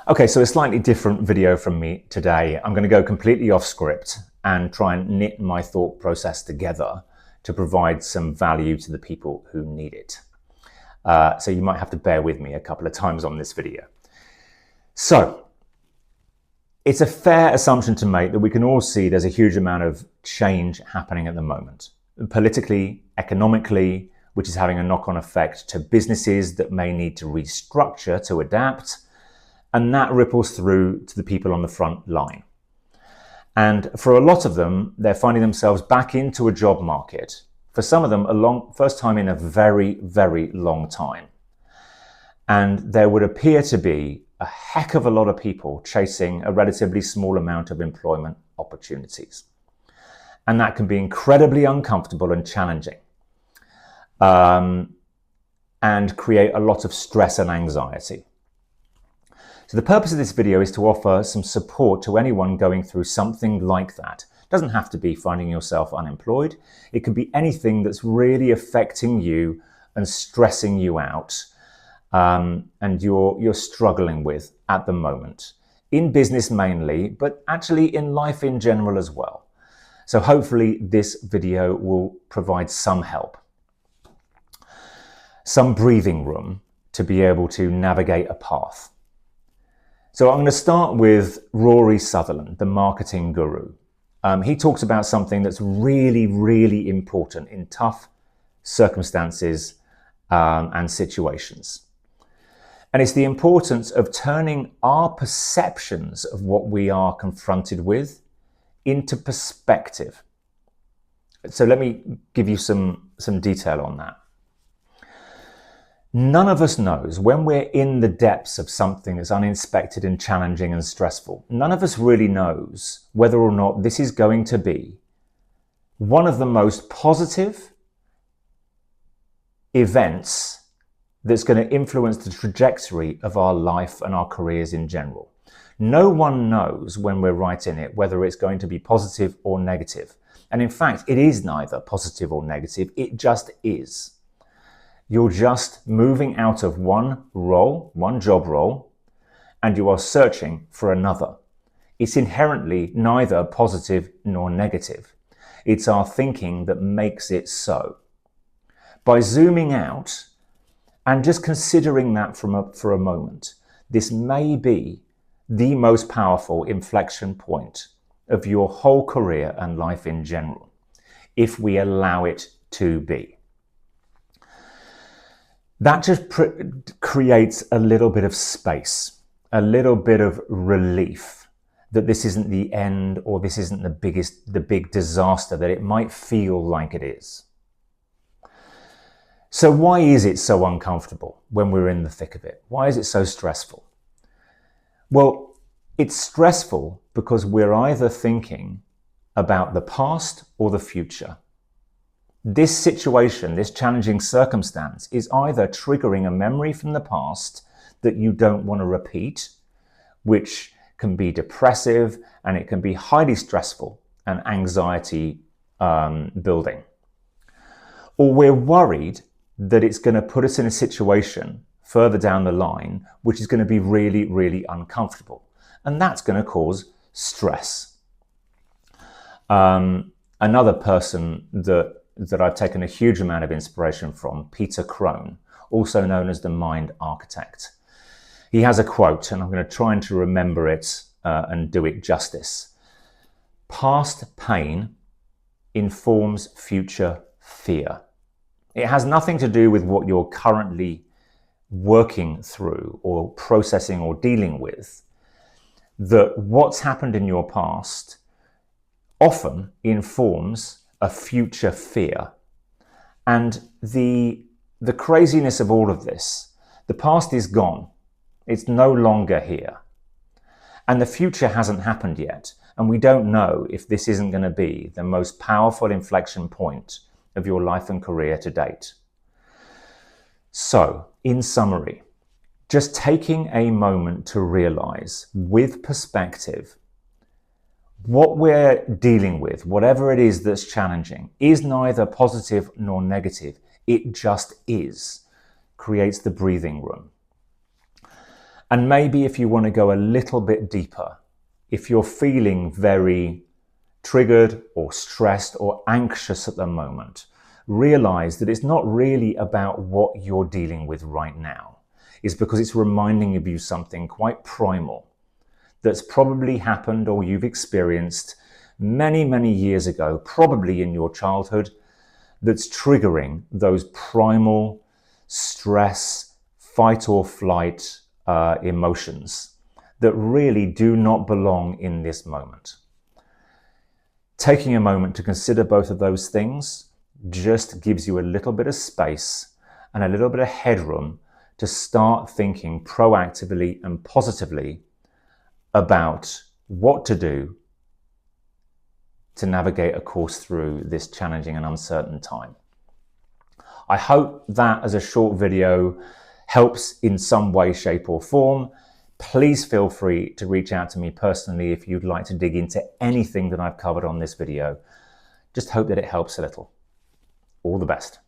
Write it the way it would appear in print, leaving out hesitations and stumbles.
Okay, so a slightly different video from me today. I'm going to go completely off script and try and knit my thought process together to provide some value to the people who need it. So you might have to bear with me a couple of times on this video. So it's a fair assumption to make that we can all see there's a huge amount of change happening at the moment, politically, economically, which is having a knock-on effect to businesses that may need to restructure to adapt. And that ripples through to the people on the front line. And for a lot of them, they're finding themselves back into a job market. For some of them, first time in a very, very long time. And there would appear to be a heck of a lot of people chasing a relatively small amount of employment opportunities. And that can be incredibly uncomfortable and challenging, and create a lot of stress and anxiety. So the purpose of this video is to offer some support to anyone going through something like that. It doesn't have to be finding yourself unemployed. It could be anything that's really affecting you and stressing you out, and you're struggling with at the moment. In business mainly, but actually in life in general as well. So hopefully this video will provide some help, some breathing room to be able to navigate a path. So I'm going to start with Rory Sutherland, the marketing guru. He talks about something that's really, really important in tough circumstances and situations. And it's the importance of turning our perceptions of what we are confronted with into perspective. So let me give you some detail on that. None of us knows when we're in the depths of something that's unexpected and challenging and stressful. None of us really knows whether or not this is going to be one of the most positive events that's going to influence the trajectory of our life and our careers in general. No one knows when we're right in it whether it's going to be positive or negative. And in fact, it is neither positive or negative. It just is. You're just moving out of one job role, and you are searching for another. It's inherently neither positive nor negative. It's our thinking that makes it so. By zooming out and just considering that for a moment, this may be the most powerful inflection point of your whole career and life in general, if we allow it to be. That just creates a little bit of space, a little bit of relief that this isn't the end, or this isn't the big disaster that it might feel like it is. So why is it so uncomfortable when we're in the thick of it? Why is it so stressful? Well, it's stressful because we're either thinking about the past or the future. This situation, this challenging circumstance, is either triggering a memory from the past that you don't want to repeat, which can be depressive, and it can be highly stressful and anxiety building. Or we're worried that it's going to put us in a situation further down the line which is going to be really, really uncomfortable. And that's going to cause stress. Another person that I've taken a huge amount of inspiration from, Peter Crone, also known as the Mind Architect. He has a quote, and I'm going to try to remember it and do it justice. Past pain informs future fear. It has nothing to do with what you're currently working through or processing or dealing with. That what's happened in your past often informs a future fear. And the craziness of all of this, the past is gone. It's no longer here. And the future hasn't happened yet. And we don't know if this isn't going to be the most powerful inflection point of your life and career to date. So, in summary, just taking a moment to realize with perspective what we're dealing with, whatever it is that's challenging, is neither positive nor negative. It just is. Creates the breathing room. And maybe if you want to go a little bit deeper, if you're feeling very triggered or stressed or anxious at the moment, realize that it's not really about what you're dealing with right now. It's because it's reminding of you something quite primal that's probably happened or you've experienced many, many years ago, probably in your childhood, that's triggering those primal stress, fight or flight emotions that really do not belong in this moment. Taking a moment to consider both of those things just gives you a little bit of space and a little bit of headroom to start thinking proactively and positively about what to do to navigate a course through this challenging and uncertain time. I hope that as a short video helps in some way, shape or form. Please feel free to reach out to me personally if you'd like to dig into anything that I've covered on this video. Just hope that it helps a little. All the best.